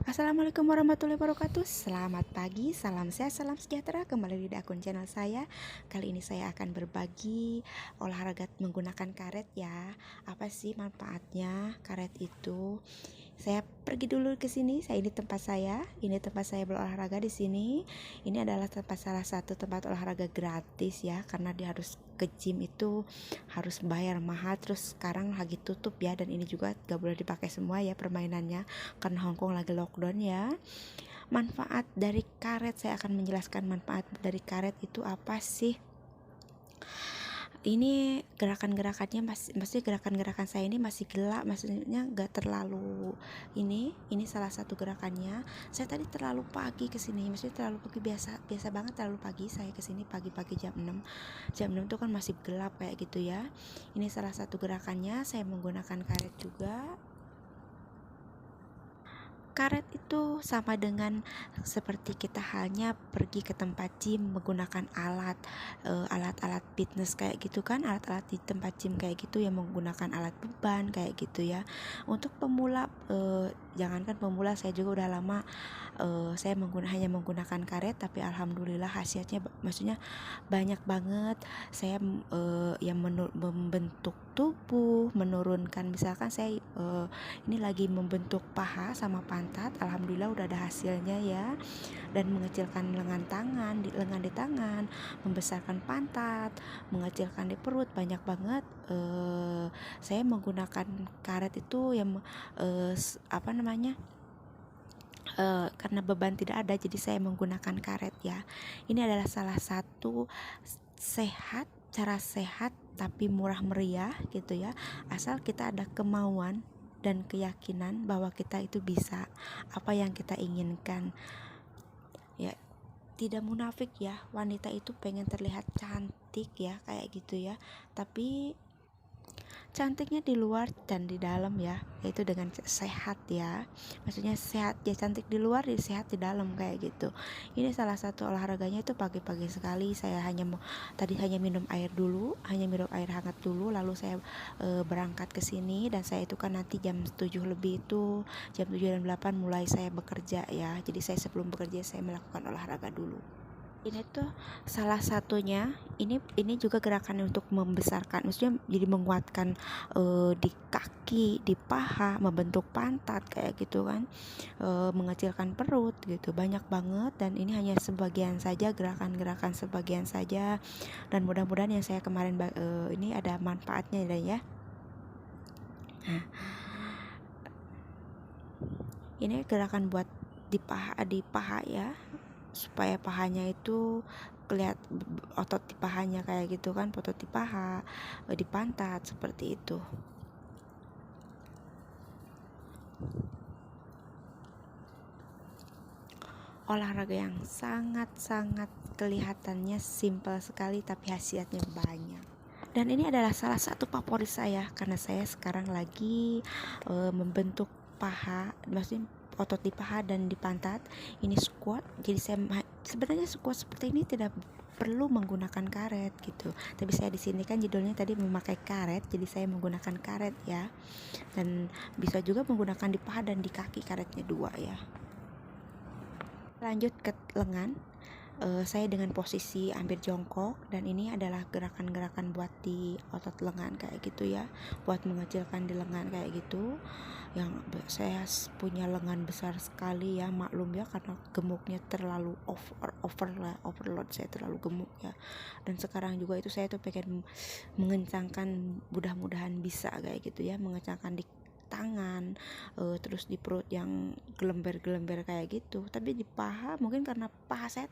Assalamualaikum warahmatullahi wabarakatuh. Selamat pagi, salam sehat, salam sejahtera. Kembali di akun channel saya. Kali ini saya akan berbagi olahraga menggunakan karet ya. Apa sih manfaatnya karet itu? Saya pergi dulu ke sini. Ini tempat saya. Ini tempat saya berolahraga di sini. Ini adalah salah satu tempat olahraga gratis ya, karena dia harus ke gym itu harus bayar mahal. Terus sekarang lagi tutup ya, dan ini juga gak boleh dipakai semua ya permainannya karena Hongkong lagi lockdown ya. Manfaat dari karet, saya akan menjelaskan manfaat dari karet itu apa sih. Ini gerakan-gerakannya masih gerakan-gerakan saya ini masih gelap, maksudnya gak terlalu ini salah satu gerakannya. Saya tadi terlalu pagi ke sini, maksudnya terlalu pagi, biasa banget terlalu pagi saya ke sini pagi-pagi jam 6 itu kan masih gelap kayak gitu ya. Ini salah satu gerakannya, saya menggunakan karet juga. Karet itu sama dengan seperti kita hanya pergi ke tempat gym menggunakan alat-alat fitness kayak gitu kan, alat-alat di tempat gym kayak gitu yang menggunakan alat beban kayak gitu ya. Untuk pemula, jangankan pemula, saya juga udah lama saya hanya menggunakan karet, tapi alhamdulillah hasilnya maksudnya banyak banget. Saya yang membentuk tubuh, menurunkan, misalkan saya ini lagi membentuk paha sama pantat, alhamdulillah udah ada hasilnya ya. Dan mengecilkan lengan di tangan, membesarkan pantat, mengecilkan di perut, banyak banget. Saya menggunakan karet itu yang apa namanya, karena beban tidak ada, jadi saya menggunakan karet ya. Ini adalah salah satu cara sehat tapi murah meriah gitu ya, asal kita ada kemauan dan keyakinan bahwa kita itu bisa apa yang kita inginkan ya. Tidak munafik ya, wanita itu pengen terlihat cantik ya kayak gitu ya, tapi cantiknya di luar dan di dalam ya, yaitu dengan sehat ya. Maksudnya sehat ya, cantik di luar, sehat di dalam kayak gitu. Ini salah satu olahraganya itu pagi-pagi sekali. Saya tadi hanya minum air dulu, hanya minum air hangat dulu, lalu saya berangkat ke sini. Dan saya itu kan nanti jam 7 lebih, itu jam 7 dan 8 mulai saya bekerja ya. Jadi saya sebelum bekerja saya melakukan olahraga dulu. Ini tuh salah satunya, ini juga gerakan untuk membesarkan, maksudnya jadi menguatkan di kaki, di paha, membentuk pantat kayak gitu kan, mengecilkan perut gitu, banyak banget. Dan ini hanya sebagian saja, gerakan-gerakan sebagian saja, dan mudah-mudahan yang saya kemarin ini ada manfaatnya ya. Nah, ini gerakan buat di paha ya, supaya pahanya itu kelihat otot di pahanya kayak gitu kan, otot di paha, di pantat seperti itu. Olahraga yang sangat-sangat kelihatannya simpel sekali tapi hasilnya banyak. Dan ini adalah salah satu favorit saya karena saya sekarang lagi membentuk paha, maksudnya otot di paha dan di pantat. Ini squat. Jadi saya sebenarnya squat seperti ini tidak perlu menggunakan karet gitu. Tapi saya di sini kan judulnya tadi memakai karet, jadi saya menggunakan karet ya. Dan bisa juga menggunakan di paha dan di kaki, karetnya 2 ya. Lanjut ke lengan. Saya dengan posisi hampir jongkok, dan ini adalah gerakan-gerakan buat di otot lengan kayak gitu ya, buat mengecilkan di lengan kayak gitu. Yang saya punya lengan besar sekali ya, maklum ya, karena gemuknya terlalu overload, saya terlalu gemuk ya. Dan sekarang juga itu saya tuh pengen mengencangkan, mudah-mudahan bisa kayak gitu ya, mengencangkan di tangan, terus di perut yang gelember-gelember kayak gitu. Tapi di paha mungkin karena paha saya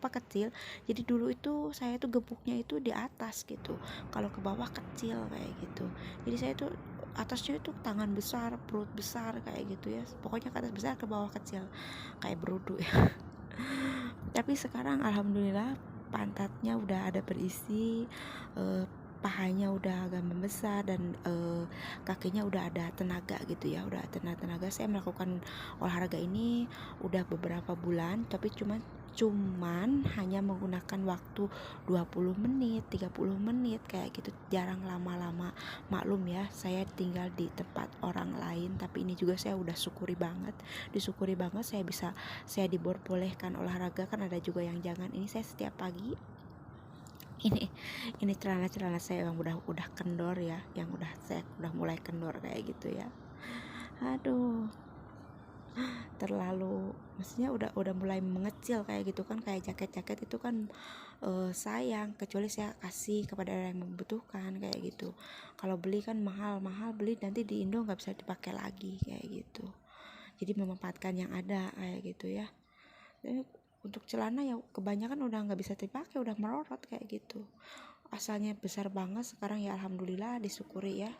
kecil, jadi dulu itu saya tuh gebuknya itu di atas gitu, kalau ke bawah kecil kayak gitu. Jadi saya tuh atasnya itu tangan besar, perut besar kayak gitu ya, pokoknya ke atas besar, ke bawah kecil, kayak berudu ya. Tapi sekarang alhamdulillah pantatnya udah ada berisi, pahanya udah agak membesar, dan kakinya udah ada tenaga gitu ya, udah tenaga. Saya melakukan olahraga ini udah beberapa bulan, tapi cuma cuman hanya menggunakan waktu 20 menit 30 menit kayak gitu, jarang lama-lama. Maklum ya, saya tinggal di tempat orang lain, tapi ini juga saya udah disyukuri banget saya dibolehkan olahraga. Kan ada juga yang jangan. Ini saya setiap pagi ini celana saya yang udah kendor ya, yang saya udah mulai kendor kayak gitu ya. Aduh, terlalu, maksudnya udah mulai mengecil kayak gitu kan. Kayak jaket itu kan sayang, kecuali saya kasih kepada orang yang membutuhkan kayak gitu. Kalau beli kan mahal beli, nanti di Indo nggak bisa dipakai lagi kayak gitu. Jadi memanfaatkan yang ada kayak gitu ya. Dan untuk celana ya kebanyakan udah nggak bisa dipakai, udah merorot kayak gitu. Asalnya besar banget, sekarang ya alhamdulillah disyukuri ya.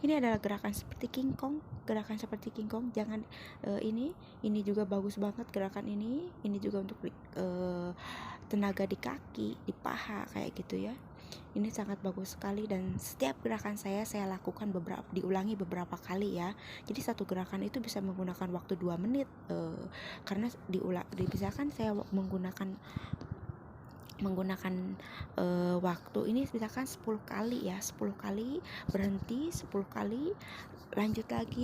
Ini adalah gerakan seperti King Kong, jangan ini juga bagus banget gerakan ini juga untuk tenaga di kaki, di paha kayak gitu ya. Ini sangat bagus sekali, dan setiap gerakan saya lakukan diulangi beberapa kali ya. Jadi satu gerakan itu bisa menggunakan waktu 2 menit karena misalkan saya menggunakan waktu ini misalkan 10 kali ya, 10 kali berhenti, 10 kali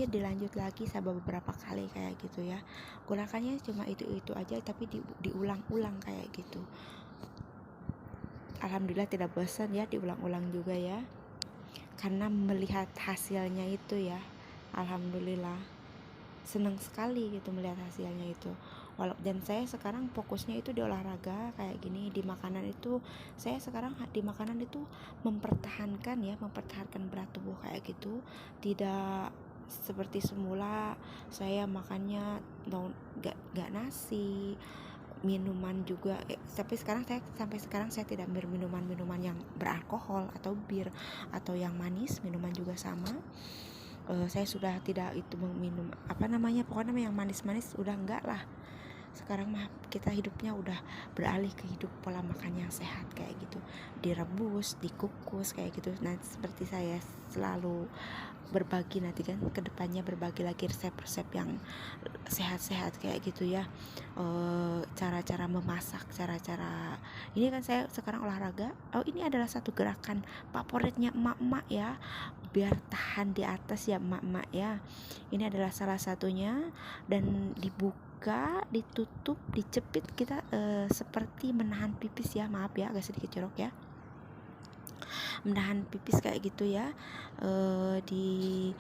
dilanjut lagi sampai beberapa kali kayak gitu ya. Gerakannya cuma itu aja, tapi diulang-ulang kayak gitu. Alhamdulillah tidak bosan ya, diulang-ulang juga ya, karena melihat hasilnya itu ya, alhamdulillah senang sekali gitu melihat hasilnya itu. Dan saya sekarang fokusnya itu di olahraga kayak gini. Di makanan itu saya sekarang mempertahankan berat tubuh kayak gitu. Tidak seperti semula saya makannya gak nasi, minuman juga sampai sekarang saya tidak berminuman yang beralkohol atau bir atau yang manis. Minuman juga sama, saya sudah tidak itu meminum pokoknya yang manis-manis udah enggak lah. Sekarang mah kita hidupnya udah beralih ke hidup pola makan yang sehat kayak gitu, direbus, dikukus kayak gitu. Nah, seperti saya selalu berbagi nanti kan kedepannya, berbagi lagi resep-resep yang sehat-sehat kayak gitu ya. Cara-cara memasak, cara-cara ini kan saya sekarang olahraga. Ini adalah satu gerakan favoritnya emak-emak ya, biar tahan di atas ya emak-emak ya. Ini adalah salah satunya, dan dibuka, ditutup, dicepit kita seperti menahan pipis ya. Maaf ya, agak sedikit jorok ya, menahan pipis kayak gitu ya. Di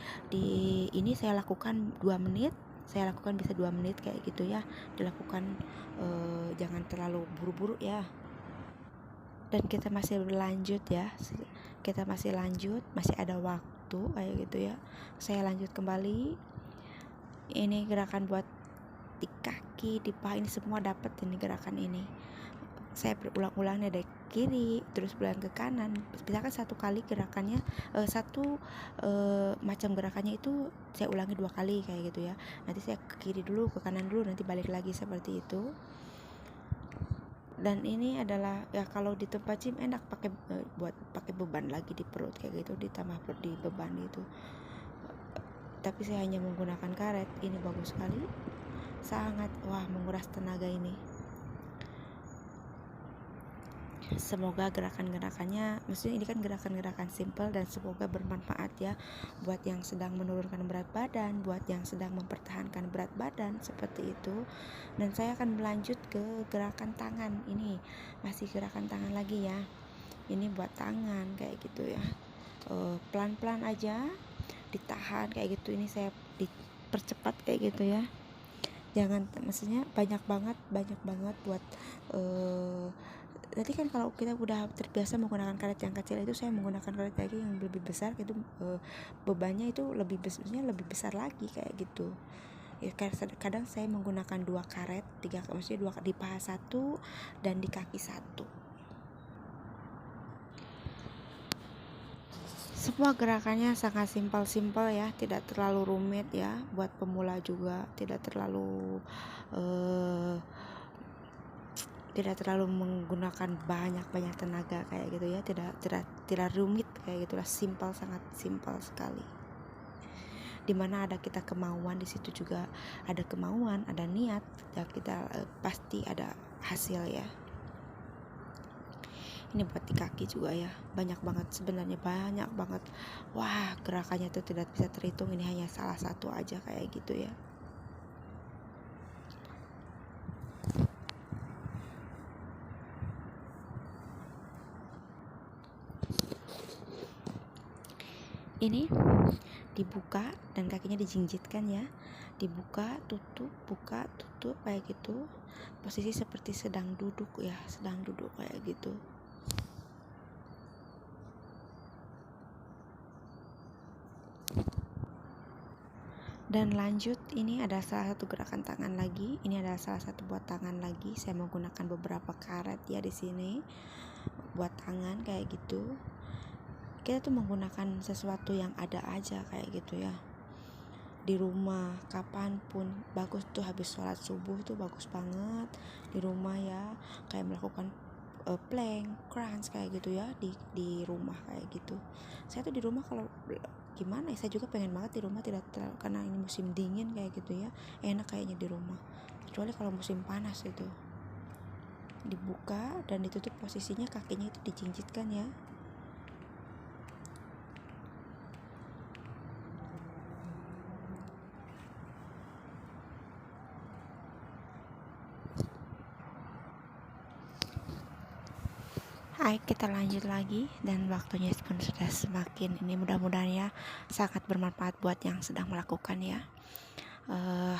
ini saya lakukan 2 menit, bisa 2 menit kayak gitu ya. Dilakukan jangan terlalu buru-buru ya. Dan kita masih berlanjut ya, masih ada waktu kayak gitu ya. Saya lanjut kembali. Ini gerakan buat di kaki, di paha, ini semua dapat ini gerakan ini. Saya berulang-ulangnya dari kiri terus pulang ke kanan. Misalkan satu kali gerakannya macam gerakannya itu saya ulangi 2 kali kayak gitu ya. Nanti saya ke kiri dulu, ke kanan dulu, nanti balik lagi seperti itu. Dan ini adalah ya, kalau di tempat gym enak buat pakai beban lagi di perut kayak gitu, ditambah di beban gitu. Tapi saya hanya menggunakan karet. Ini bagus sekali, sangat menguras tenaga ini. Semoga gerakan-gerakannya, maksudnya ini kan gerakan-gerakan simple, dan semoga bermanfaat ya buat yang sedang menurunkan berat badan, buat yang sedang mempertahankan berat badan seperti itu. Dan saya akan melanjut ke gerakan tangan. Ini masih gerakan tangan lagi ya. Ini buat tangan kayak gitu ya. Pelan-pelan aja, ditahan kayak gitu. Ini saya dipercepat kayak gitu ya. Jangan, maksudnya banyak banget buat nanti kan kalau kita udah terbiasa menggunakan karet yang kecil itu, saya menggunakan karet lagi yang lebih besar gitu, bebannya itu lebih besar lagi kayak gitu ya. Kadang saya menggunakan 2 karet, 3, maksudnya 2 di paha 1 dan di kaki 1. Semua gerakannya sangat simpel ya, tidak terlalu rumit ya, buat pemula juga tidak terlalu menggunakan banyak tenaga kayak gitu ya. Tidak rumit kayak gitulah, sangat simpel sekali. Dimana ada kita kemauan, di situ juga ada kemauan, ada niat, ya kita pasti ada hasil ya. Ini buat di kaki juga ya, banyak banget sebenarnya, banyak banget. Wah, gerakannya tuh tidak bisa terhitung, ini hanya salah satu aja kayak gitu ya. Ini dibuka dan kakinya dijinjitkan ya, dibuka tutup buka tutup kayak gitu, posisi seperti sedang duduk ya, sedang duduk kayak gitu. Dan lanjut, ini ada salah satu gerakan tangan lagi. Ini adalah salah satu buat tangan lagi. Saya menggunakan beberapa karet ya di sini buat tangan kayak gitu. Kita tuh menggunakan sesuatu yang ada aja kayak gitu ya. Di rumah kapanpun bagus tuh, habis sholat subuh tuh bagus banget di rumah ya, kayak melakukan plank, crunch kayak gitu ya di rumah kayak gitu. Saya tuh di rumah kalau gimana ya, saya juga pengen banget di rumah, tidak karena ini musim dingin kayak gitu ya, enak kayaknya di rumah. Kecuali kalau musim panas itu. Dibuka dan ditutup, posisinya kakinya itu dijinjitkan ya. Ayo kita lanjut lagi, dan waktunya pun sudah semakin ini, mudah-mudahan ya sangat bermanfaat buat yang sedang melakukan ya.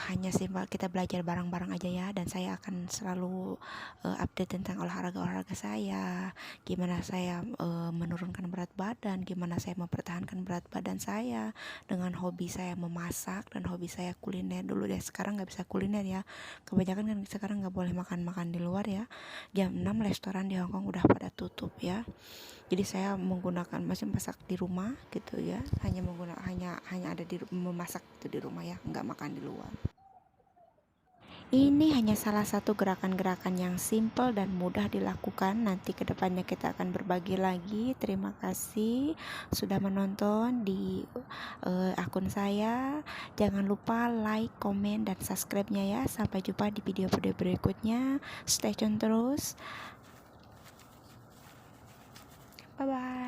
Hanya simpel kita belajar bareng-bareng aja ya, dan saya akan selalu update tentang olahraga saya, gimana saya menurunkan berat badan, gimana saya mempertahankan berat badan saya dengan hobi saya memasak dan hobi saya kuliner. Dulu ya, sekarang nggak bisa kuliner ya, kebanyakan kan sekarang nggak boleh makan di luar ya, jam 6 restoran di Hongkong udah pada tutup ya. Jadi saya menggunakan masih masak di rumah gitu ya, hanya ada memasak itu di rumah ya, nggak makan di luar. Ini hanya salah satu gerakan-gerakan yang simple dan mudah dilakukan. Nanti kedepannya kita akan berbagi lagi. Terima kasih sudah menonton di akun saya. Jangan lupa like, komen, dan subscribe-nya ya. Sampai jumpa di video-video berikutnya. Stay tune terus. Bye bye.